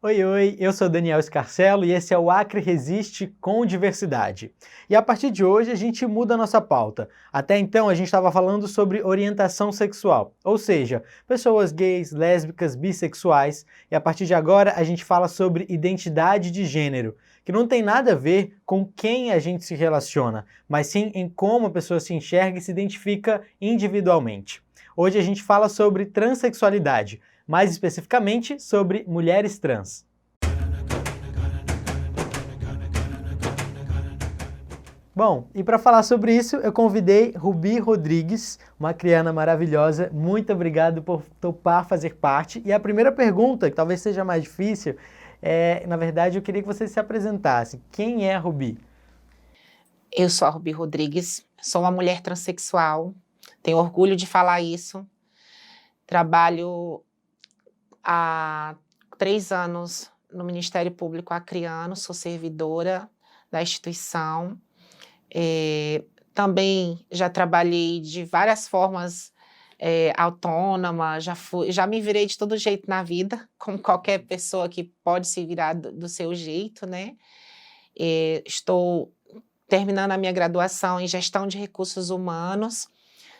Oi, oi, eu sou Daniel Scarcelo e esse é o Acre Resiste com Diversidade. E a partir de hoje a gente muda a nossa pauta. Até então a gente estava falando sobre orientação sexual, ou seja, pessoas gays, lésbicas, bissexuais, e a partir de agora a gente fala sobre identidade de gênero, que não tem nada a ver com quem a gente se relaciona, mas sim em como a pessoa se enxerga e se identifica individualmente. Hoje a gente fala sobre transexualidade, mais especificamente sobre mulheres trans. Bom, e para falar sobre isso, eu convidei Rubi Rodrigues, uma acriana maravilhosa. Muito obrigado por topar fazer parte. E a primeira pergunta, que talvez seja mais difícil, na verdade, eu queria que você se apresentasse. Quem é a Rubi? Eu sou a Rubi Rodrigues, sou uma mulher transexual, tenho orgulho de falar isso. Trabalho há 3 anos no Ministério Público Acreano, sou servidora da instituição. Também já trabalhei de várias formas autônoma, já me virei de todo jeito na vida, como qualquer pessoa que pode se virar do seu jeito, né? Estou terminando a minha graduação em Gestão de Recursos Humanos,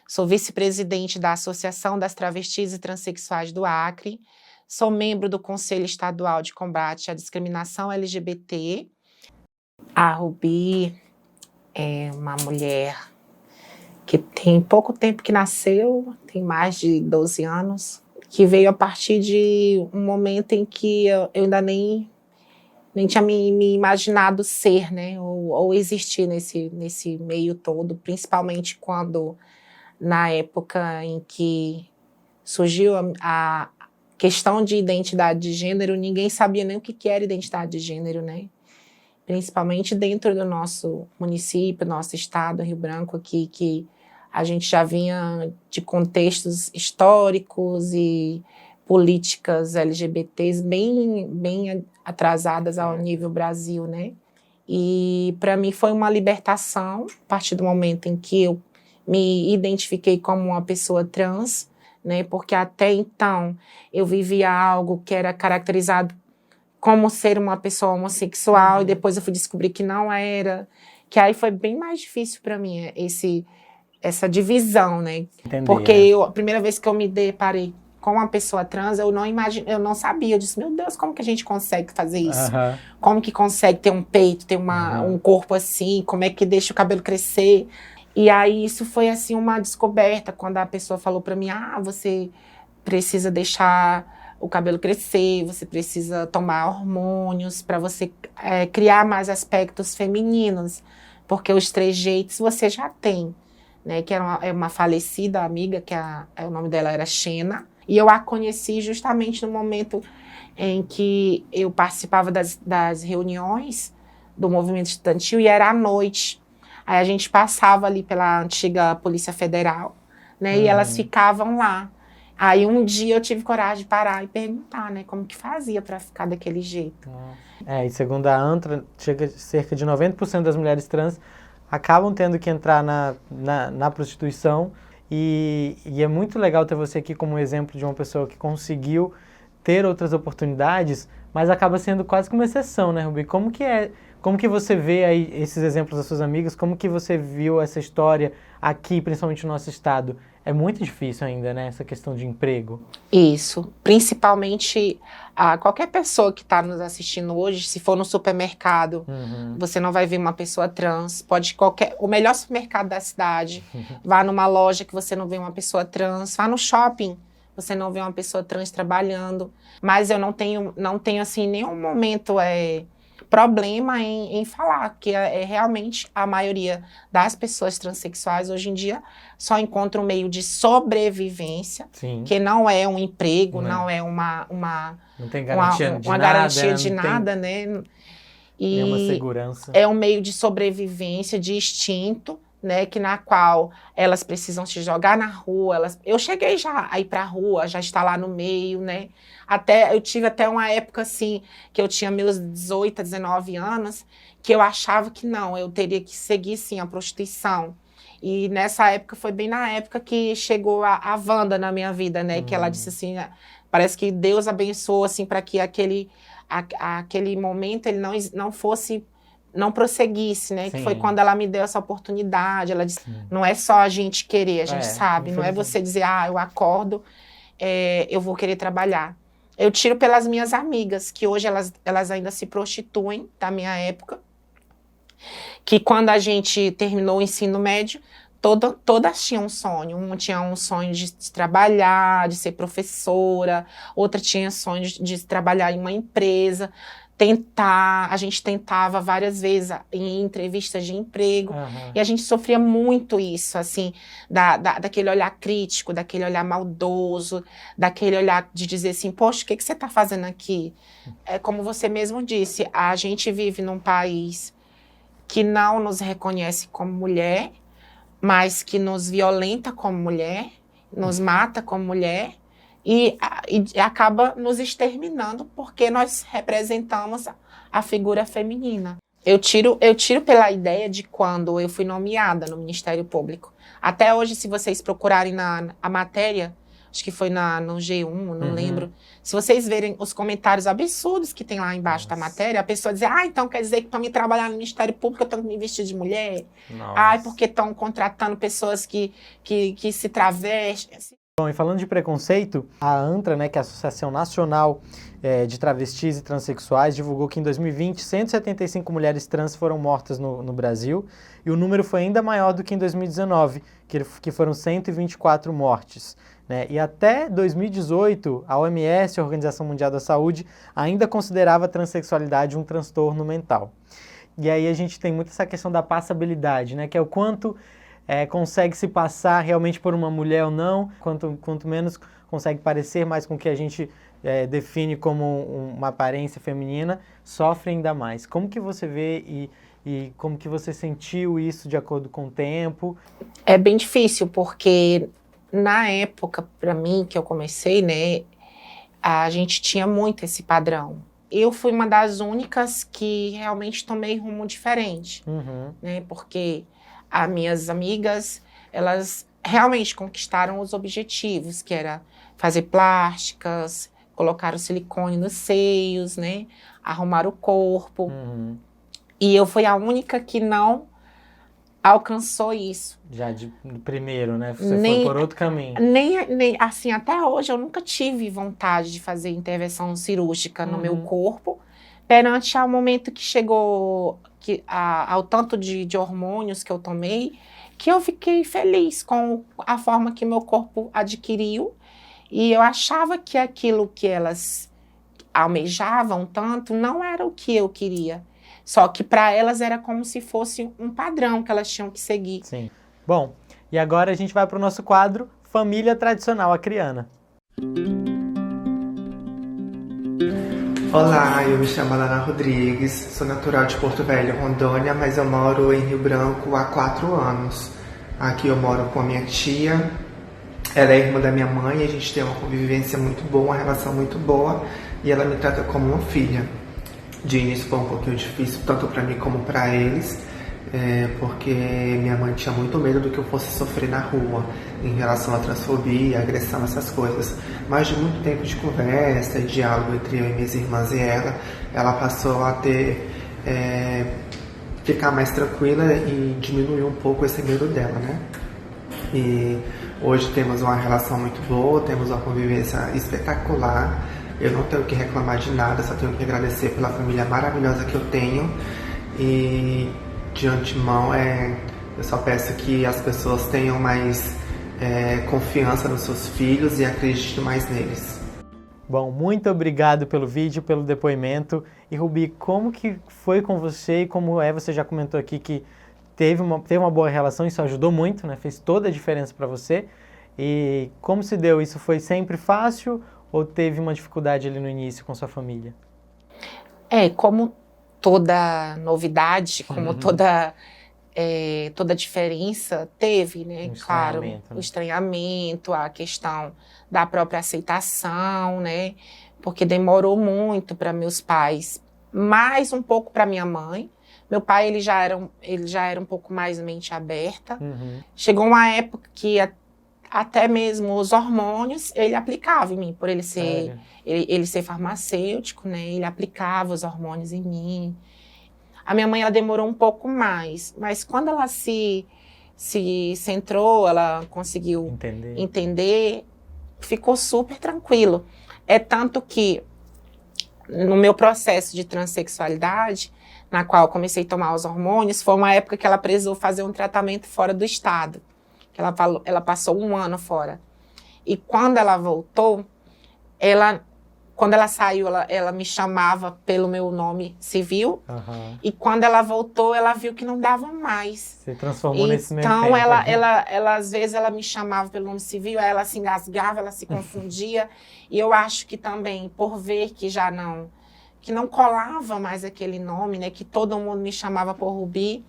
sou vice-presidente da Associação das Travestis e Transsexuais do Acre, sou membro do Conselho Estadual de Combate à Discriminação LGBT. A Rubi é uma mulher que tem pouco tempo que nasceu, tem mais de 12 anos, que veio a partir de um momento em que eu ainda nem tinha me imaginado ser, né, ou existir nesse meio todo, principalmente quando, na época em que surgiu a questão de identidade de gênero, ninguém sabia nem o que era identidade de gênero, né? Principalmente dentro do nosso município, nosso estado, Rio Branco, aqui, que a gente já vinha de contextos históricos e políticas LGBTs bem atrasadas ao nível Brasil, né? E para mim foi uma libertação, a partir do momento em que eu me identifiquei como uma pessoa trans, né? Porque até então eu vivia algo que era caracterizado como ser uma pessoa homossexual, e depois eu fui descobrir que não era, que aí foi bem mais difícil para mim essa divisão, né? Entendi, porque a primeira vez que eu me deparei com uma pessoa trans, eu não sabia, eu disse, meu Deus, como que a gente consegue fazer isso? Como que consegue ter um peito, ter um corpo assim, como é que deixa o cabelo crescer? E aí isso foi assim uma descoberta, quando a pessoa falou para mim, você precisa deixar o cabelo crescer, você precisa tomar hormônios para você criar mais aspectos femininos, porque os trejeitos você já tem, né? Que é uma falecida amiga, que o nome dela era Xena, e eu a conheci justamente no momento em que eu participava das reuniões do movimento estudantil, e era à noite. Aí a gente passava ali pela antiga Polícia Federal, né? E elas ficavam lá. Aí um dia eu tive coragem de parar e perguntar, né, como que fazia para ficar daquele jeito. E segundo a ANTRA, cerca de 90% das mulheres trans acabam tendo que entrar na prostituição, e é muito legal ter você aqui como exemplo de uma pessoa que conseguiu ter outras oportunidades, mas acaba sendo quase que uma exceção, né, Rubi? Como que você vê aí esses exemplos das suas amigas? Como que você viu essa história aqui, principalmente no nosso estado? É muito difícil ainda, né, essa questão de emprego. Isso, principalmente qualquer pessoa que está nos assistindo hoje, se for no supermercado, você não vai ver uma pessoa trans, o melhor supermercado da cidade, vá numa loja que você não vê uma pessoa trans, vá no shopping, você não vê uma pessoa trans trabalhando, mas eu não tenho assim, nenhum momento problema em falar, que realmente a maioria das pessoas transexuais hoje em dia só encontra um meio de sobrevivência, que não é um emprego, não é não tem garantia uma garantia de nada, né? E nenhuma segurança. É um meio de sobrevivência, de instinto, né, na qual elas precisam se jogar na rua. Eu cheguei já a ir para a rua, já estar lá no meio, né? Eu tive até uma época assim, que eu tinha meus 18, 19 anos, que eu achava que não, eu teria que seguir sim a prostituição. E nessa época, foi bem na época que chegou a Wanda na minha vida, né? Que ela disse assim, parece que Deus abençoou, assim, para que aquele momento ele não fosse, não prosseguisse, né? Sim. Que foi quando ela me deu essa oportunidade. Ela disse, não é só a gente querer, a gente sabe. Não é você dizer, eu acordo, eu vou querer trabalhar. Eu tiro pelas minhas amigas, que hoje elas ainda se prostituem, da minha época, que quando a gente terminou o ensino médio, todas tinham um sonho. Uma tinha um sonho de trabalhar, de ser professora, outra tinha sonho de trabalhar em uma empresa, a gente tentava várias vezes em entrevistas de emprego, e a gente sofria muito isso, assim, daquele olhar crítico, daquele olhar maldoso, daquele olhar de dizer assim, poxa, o que você está fazendo aqui? É como você mesmo disse, a gente vive num país que não nos reconhece como mulher, mas que nos violenta como mulher, nos mata como mulher e acaba nos exterminando porque nós representamos a figura feminina. Eu tiro pela ideia de quando eu fui nomeada no Ministério Público. Até hoje, se vocês procurarem a matéria, acho que foi no G1, não lembro. Se vocês verem os comentários absurdos que tem lá embaixo da matéria, a pessoa diz, então quer dizer que para me trabalhar no Ministério Público eu tenho que me vestir de mulher? Porque estão contratando pessoas que se travestem. Bom, e falando de preconceito, a ANTRA, né, que é a Associação Nacional de Travestis e Transsexuais, divulgou que em 2020, 175 mulheres trans foram mortas no Brasil, e o número foi ainda maior do que em 2019, que foram 124 mortes. Né? E até 2018, a OMS, a Organização Mundial da Saúde, ainda considerava a transexualidade um transtorno mental. E aí a gente tem muito essa questão da passabilidade, né? Que é o quanto consegue se passar realmente por uma mulher ou não, quanto menos consegue parecer mais com o que a gente define como uma aparência feminina, sofre ainda mais. Como que você vê e como que você sentiu isso de acordo com o tempo? É bem difícil, porque na época, para mim, que eu comecei, né, a gente tinha muito esse padrão. Eu fui uma das únicas que realmente tomei rumo diferente, né, porque as minhas amigas, elas realmente conquistaram os objetivos, que era fazer plásticas, colocar o silicone nos seios, né, arrumar o corpo. E eu fui a única que não alcançou isso. Já de primeiro, né? Você foi por outro caminho. Nem assim, até hoje eu nunca tive vontade de fazer intervenção cirúrgica no meu corpo, perante ao momento que chegou ao tanto de hormônios que eu tomei, que eu fiquei feliz com a forma que meu corpo adquiriu, e eu achava que aquilo que elas almejavam tanto não era o que eu queria. Só que para elas era como se fosse um padrão que elas tinham que seguir. Sim. Bom, e agora a gente vai para o nosso quadro Família Tradicional Acriana. Olá, eu me chamo Alana Rodrigues, sou natural de Porto Velho, Rondônia, mas eu moro em Rio Branco há 4 anos. Aqui eu moro com a minha tia, ela é irmã da minha mãe, a gente tem uma convivência muito boa, uma relação muito boa, e ela me trata como uma filha. De início foi um pouquinho difícil, tanto para mim como para eles, porque minha mãe tinha muito medo do que eu fosse sofrer na rua, em relação à transfobia, agressão, essas coisas. Mas de muito tempo de conversa e diálogo entre eu e minhas irmãs e ela passou a ficar mais tranquila e diminuir um pouco esse medo dela, né? E hoje temos uma relação muito boa, temos uma convivência espetacular. Eu não tenho que reclamar de nada, só tenho que agradecer pela família maravilhosa que eu tenho. E de antemão, eu só peço que as pessoas tenham mais confiança nos seus filhos e acreditem mais neles. Bom, muito obrigado pelo vídeo, pelo depoimento. E Rubi, como que foi com você e como você já comentou aqui que teve uma boa relação, isso ajudou muito, né? Fez toda a diferença para você. E como se deu? Isso foi sempre fácil ou teve uma dificuldade ali no início com sua família? Como toda novidade, como toda diferença, teve, né? Claro, o estranhamento, a questão da própria aceitação, né? Porque demorou muito para meus pais, mais um pouco para minha mãe. Meu pai, ele já era um pouco mais mente aberta. Chegou uma época que até mesmo os hormônios, ele aplicava em mim, por ele ser, Sério? ele ser farmacêutico, né? Ele aplicava os hormônios em mim. A minha mãe, ela demorou um pouco mais, mas quando ela se centrou, ela conseguiu entender, ficou super tranquilo. É tanto que no meu processo de transexualidade, na qual eu comecei a tomar os hormônios, foi uma época que ela precisou fazer um tratamento fora do estado. Ela passou 1 ano fora. E quando ela voltou, quando ela saiu, ela me chamava pelo meu nome civil. Uhum. E quando ela voltou, ela viu que não dava mais. Se transformou nesse meio tempo. Então, ela às vezes, ela me chamava pelo nome civil, aí ela se engasgava, ela se confundia. E eu acho que também, por ver que já que não colava mais aquele nome, né? Que todo mundo me chamava por Rubi.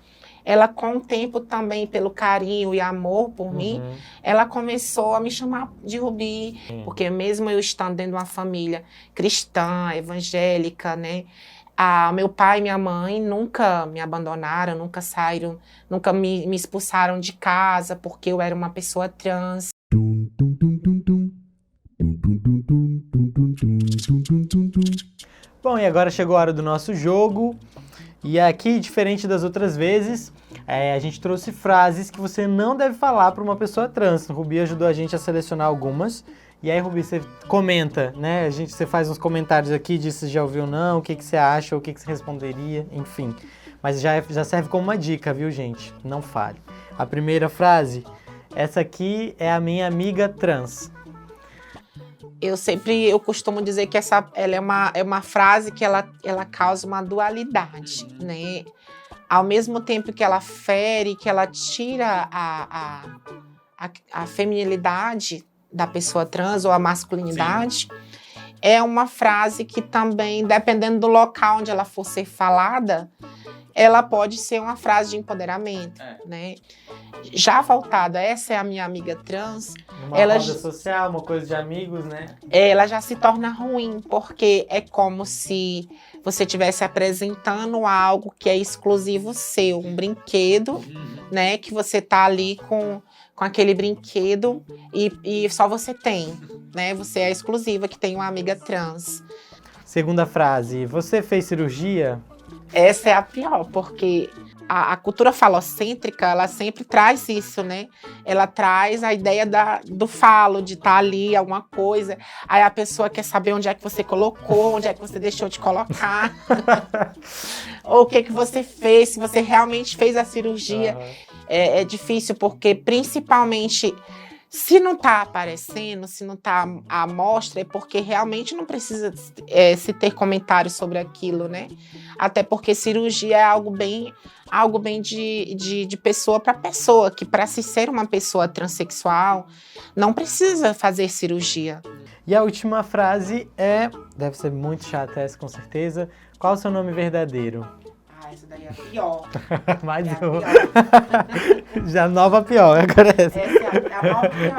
Ela, com o tempo também, pelo carinho e amor por mim, ela começou a me chamar de Rubi. Porque mesmo eu estando dentro de uma família cristã, evangélica, né? Meu pai e minha mãe nunca me abandonaram, nunca saíram, nunca me expulsaram de casa porque eu era uma pessoa trans. Bom, e agora chegou a hora do nosso jogo. E aqui, diferente das outras vezes, a gente trouxe frases que você não deve falar para uma pessoa trans. O Rubi ajudou a gente a selecionar algumas. E aí, Rubi, você comenta, né? Você faz uns comentários aqui, diz se já ouviu ou não, o que você acha, o que você responderia, enfim. Mas já serve como uma dica, viu, gente? Não fale. A primeira frase, essa aqui é a minha amiga trans. Eu costumo dizer que ela é uma frase que ela causa uma dualidade, né? Ao mesmo tempo que ela fere, que ela tira a feminilidade da pessoa trans ou a masculinidade, é uma frase que também, dependendo do local onde ela for ser falada, ela pode ser uma frase de empoderamento, né? Já voltada, essa é a minha amiga trans. Uma roda social, uma coisa de amigos, né? Ela já se torna ruim, porque é como se você estivesse apresentando algo que é exclusivo seu, um brinquedo, né? Que você tá ali com aquele brinquedo e só você tem, né? Você é exclusiva, que tem uma amiga trans. Segunda frase, você fez cirurgia? Essa é a pior, porque a cultura falocêntrica, ela sempre traz isso, né? Ela traz a ideia do falo, de estar ali, alguma coisa. Aí a pessoa quer saber onde é que você colocou, onde é que você deixou de colocar. Ou o que você fez, se você realmente fez a cirurgia. É difícil, porque principalmente... Se não está aparecendo, se não está à mostra, é porque realmente não precisa se ter comentário sobre aquilo, né? Até porque cirurgia é algo bem de pessoa para pessoa, que para se ser uma pessoa transexual, não precisa fazer cirurgia. E a última frase deve ser muito chata essa, com certeza. Qual o seu nome verdadeiro? Essa daí é a pior. Mais uma. Já nova pior, agora essa. Essa é a nova pior.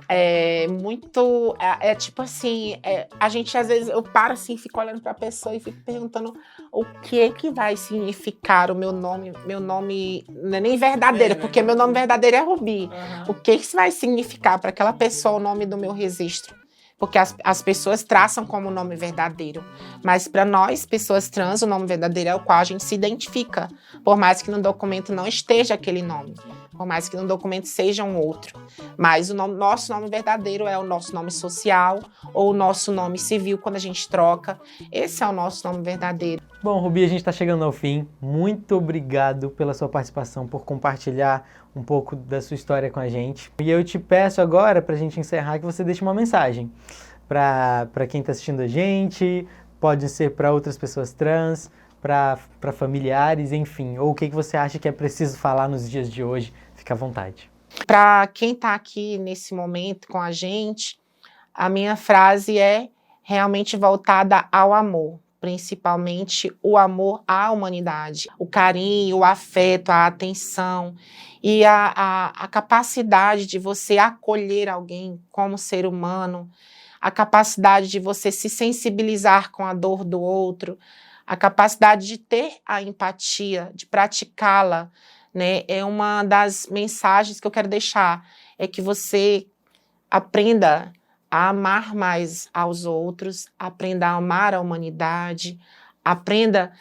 É muito... É tipo assim, a gente às vezes, eu paro assim, fico olhando pra pessoa e fico perguntando o que vai significar o meu nome não é nem verdadeiro, porque meu nome verdadeiro é Rubi. O que isso vai significar para aquela pessoa o nome do meu registro? Porque as pessoas traçam como nome verdadeiro. Mas para nós, pessoas trans, o nome verdadeiro é o qual a gente se identifica. Por mais que no documento não esteja aquele nome. Por mais que no documento seja um outro. Mas nosso nome verdadeiro é o nosso nome social ou o nosso nome civil, quando a gente troca. Esse é o nosso nome verdadeiro. Bom, Rubi, a gente está chegando ao fim. Muito obrigado pela sua participação, por compartilhar um pouco da sua história com a gente. E eu te peço agora, para a gente encerrar, que você deixe uma mensagem para quem está assistindo a gente, pode ser para outras pessoas trans, para familiares, enfim, ou o que você acha que é preciso falar nos dias de hoje. Fica à vontade. Para quem está aqui nesse momento com a gente, a minha frase é realmente voltada ao amor. Principalmente o amor à humanidade, o carinho, o afeto, a atenção e a capacidade de você acolher alguém como ser humano, a capacidade de você se sensibilizar com a dor do outro, a capacidade de ter a empatia, de praticá-la, né? É uma das mensagens que eu quero deixar, é que você aprenda a amar mais aos outros, aprenda a amar a humanidade, aprenda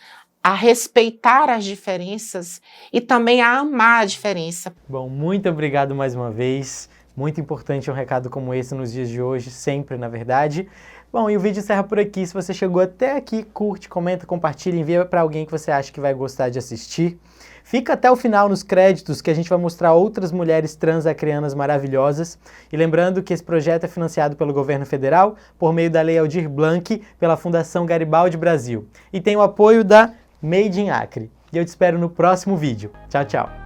a respeitar as diferenças e também a amar a diferença. Bom, muito obrigado mais uma vez. Muito importante um recado como esse nos dias de hoje, sempre, na verdade. Bom, e o vídeo encerra por aqui. Se você chegou até aqui, curte, comenta, compartilha, envia para alguém que você acha que vai gostar de assistir. Fica até o final nos créditos que a gente vai mostrar outras mulheres transacrianas maravilhosas. E lembrando que esse projeto é financiado pelo governo federal por meio da Lei Aldir Blanc, pela Fundação Garibaldi Brasil. E tem o apoio da Made in Acre. E eu te espero no próximo vídeo. Tchau, tchau!